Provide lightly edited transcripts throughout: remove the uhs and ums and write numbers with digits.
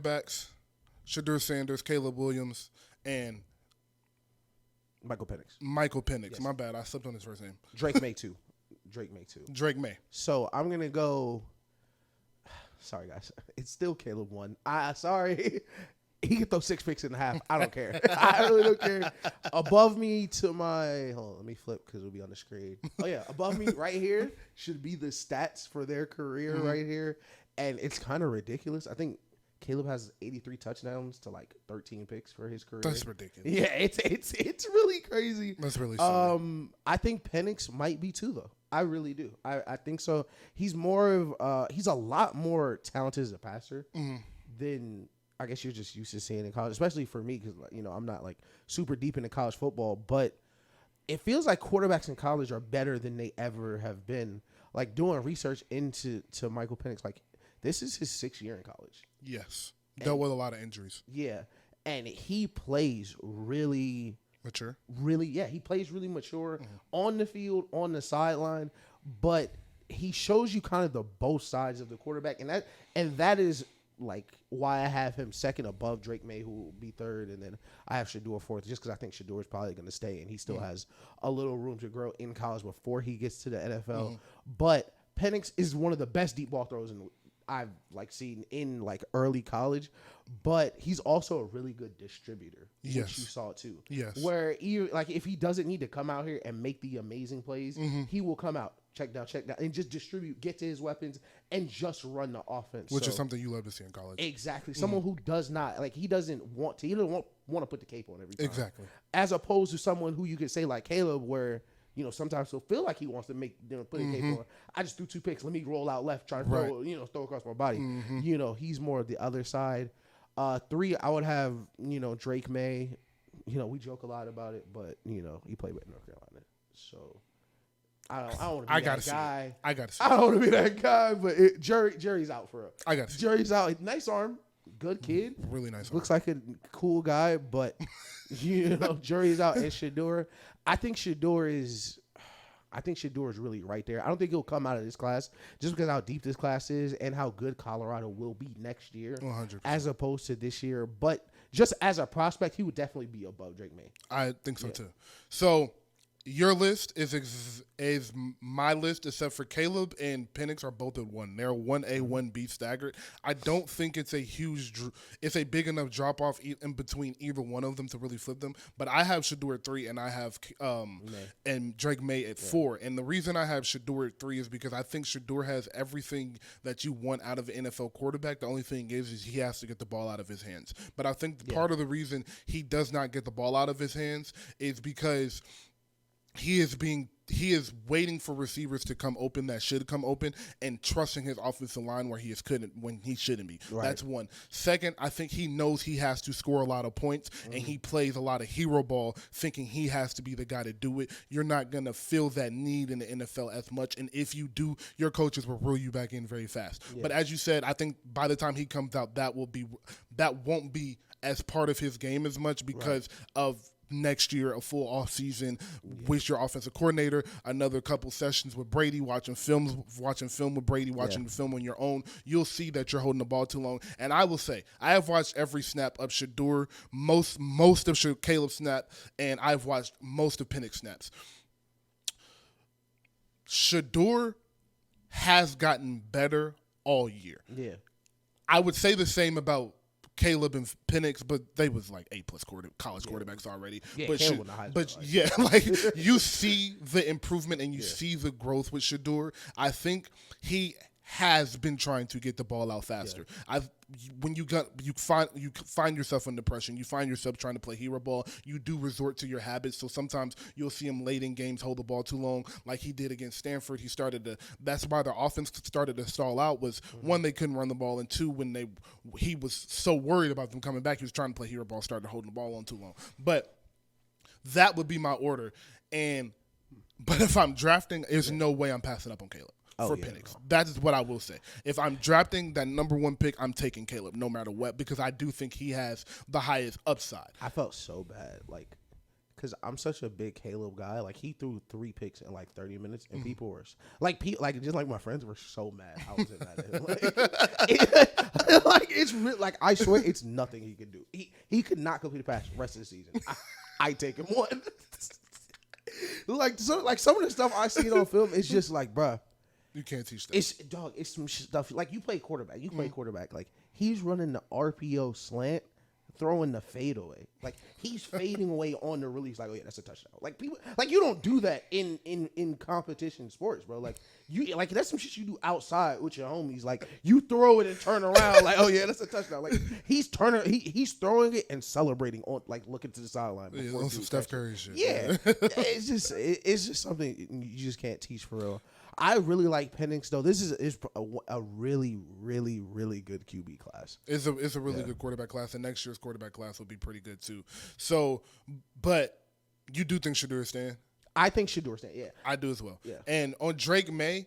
Backs, Sheduer Sanders, Caleb Williams, and Michael Pennix. Michael Pennix. Yes. My bad. I slipped on his first name. Drake Maye too. Drake Maye too. Drake Maye. So I'm gonna go. Sorry guys, it's still Caleb one. Sorry, he can throw 6 picks in the half. I don't care. I really don't care. Above me to my hold on, let me flip because it'll be on the screen. Oh yeah, above me right here should be the stats for their career right here, and it's kind of ridiculous. I think Caleb has 83 touchdowns to like 13 picks for his career. That's ridiculous. Yeah, it's really crazy. That's really silly. I think Pennix might be too though. I really do. I think so. He's more of he's a lot more talented as a passer than I guess you're just used to seeing in college, especially for me because I'm not like super deep into college football, but it feels like quarterbacks in college are better than they ever have been. Like doing research into Michael Pennix, like this is his 6th year in college. Yes. Dealt with a lot of injuries. Yeah, and he plays really mature. He plays really mature on the field, on the sideline, but he shows you kind of the both sides of the quarterback, and that is like why I have him second above Drake Maye, who will be third, and then I have Sheduer fourth, just because I think Sheduer is probably going to stay, and he still has a little room to grow in college before he gets to the NFL. But Pennix is one of the best deep ball throws I've like seen in like early college, but he's also a really good distributor. Yes, which you saw too. Yes, where like if he doesn't need to come out here and make the amazing plays, he will come out, check down, and just distribute, get to his weapons, and just run the offense. Which is something you love to see in college. Exactly, someone who does not like he doesn't want to put the cape on every time. Exactly, as opposed to someone who you could say like Caleb, where sometimes he'll feel like he wants to put a cape on. I just threw 2 picks. Let me roll out left, try to throw across my body. He's more of the other side. 3, I would have, Drake Maye. We joke a lot about it, but he played with North Carolina, so I don't want to be that guy. I got to see. I don't want to be that guy, but Jerry's out for real. I got to see. Jerry's out. Nice arm, good kid. Really nice. Looks like a cool guy, but Jerry's out. And Sheduer, I think Sheduer is really right there. I don't think he'll come out of this class just because how deep this class is and how good Colorado will be next year, 100%. as opposed to this year. But just as a prospect, he would definitely be above Drake Maye. I think so too. So your list is my list, except for Caleb and Pennix are both at 1. They're 1A, 1B staggered. I don't think it's a big enough drop off in between either one of them to really flip them. But I have Sheduer at 3, and I have and Drake Maye at 4. And the reason I have Sheduer at 3 is because I think Sheduer has everything that you want out of an NFL quarterback. The only thing is he has to get the ball out of his hands. But I think part of the reason he does not get the ball out of his hands is because he is waiting for receivers to come open that should come open and trusting his offensive line where he couldn't when he shouldn't be. Right. That's one. Second, I think he knows he has to score a lot of points and he plays a lot of hero ball thinking he has to be the guy to do it. You're not going to feel that need in the NFL as much, and if you do, your coaches will reel you back in very fast. Yeah. But as you said, I think by the time he comes out, that won't be as part of his game as much because of next year, a full off season with your offensive coordinator, another couple sessions with Brady, watching film with Brady, watching the film on your own. You'll see that you're holding the ball too long. And I will say, I have watched every snap of Sheduer, most of Caleb's snap, and I've watched most of Pennix snaps. Sheduer has gotten better all year. Yeah, I would say the same about Caleb and Pennix, but they was like A+ college quarterbacks already. Yeah, like you see the improvement and you see the growth with Sheduer. I think he has been trying to get the ball out faster. When you find yourself under pressure, you find yourself trying to play hero ball, you do resort to your habits. So sometimes you'll see him late in games hold the ball too long, like he did against Stanford. That's why their offense started to stall out. Was one, they couldn't run the ball, and two, when he was so worried about them coming back, he was trying to play hero ball, started holding the ball on too long. But that would be my order. But if I'm drafting, there's no way I'm passing up on Caleb. Pennix. No. That is what I will say. If I'm drafting that number 1 pick, I'm taking Caleb no matter what, because I do think he has the highest upside. I felt so bad. Like, because I'm such a big Caleb guy. Like he threw 3 picks in like 30 minutes, and people were like, just like my friends were so mad. I wasn't mad at him. Like it's like I swear it's nothing he could do. He could not complete a pass the rest of the season. I take him one. Like some of the stuff I see on film, it's just like, bruh. You can't teach that. It's some stuff like you play quarterback. Like he's running the RPO slant, throwing the fade away. Like he's fading away on the release. Like, oh yeah, that's a touchdown. Like people, like you don't do that in competition sports, bro. Like you, like that's some shit you do outside with your homies. Like you throw it and turn around. Like, oh yeah, that's a touchdown. Like he's throwing it and celebrating on, like looking to the sideline. Yeah, on some Steph Curry shit. Yeah, it's just something you just can't teach for real. I really like Pennix though. This is a really, really, really good QB class. It's a really good quarterback class, and next year's quarterback class will be pretty good too. So, but you do think Sheduer stand? I think Sheduer stand. Yeah, I do as well. Yeah. And on Drake Maye,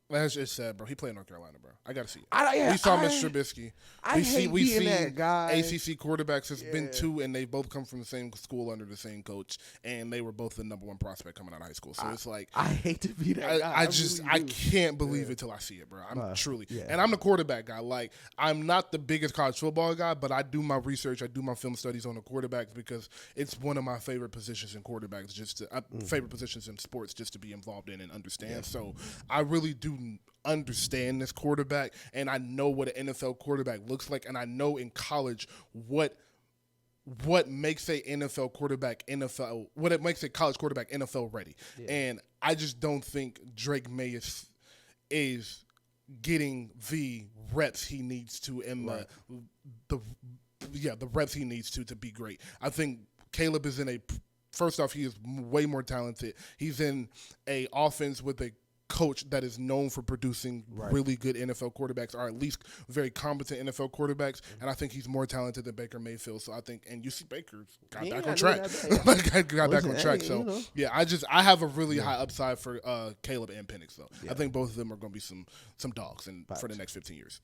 that's just sad, bro. He played in North Carolina, bro. I gotta see it. We saw him at Trubisky. We see that guy. ACC quarterbacks. There's been 2, and they both come from the same school under the same coach, and they were both the number 1 prospect coming out of high school. So it's like I hate to be that guy. I can't believe it till I see it, bro. I'm truly, and I'm the quarterback guy. Like I'm not the biggest college football guy, but I do my research. I do my film studies on the quarterbacks because it's one of my favorite positions in quarterbacks. Favorite positions in sports just to be involved in and understand. Yeah. So I really do understand this quarterback, and I know what an NFL quarterback looks like, and I know in college what makes a NFL quarterback what it makes a college quarterback NFL ready. Yeah. And I just don't think Drake Maye is getting the reps he needs to in the reps he needs to be great. I think Caleb is first off, he is way more talented. He's in a offense with a coach that is known for producing really good NFL quarterbacks, or at least very competent NFL quarterbacks, and I think he's more talented than Baker Mayfield. So I think, and you see Baker got back on track. Got back on track. So yeah, I have a really high upside for Caleb and Pennix though. Yeah. I think both of them are going to be some dogs for the next 15 years.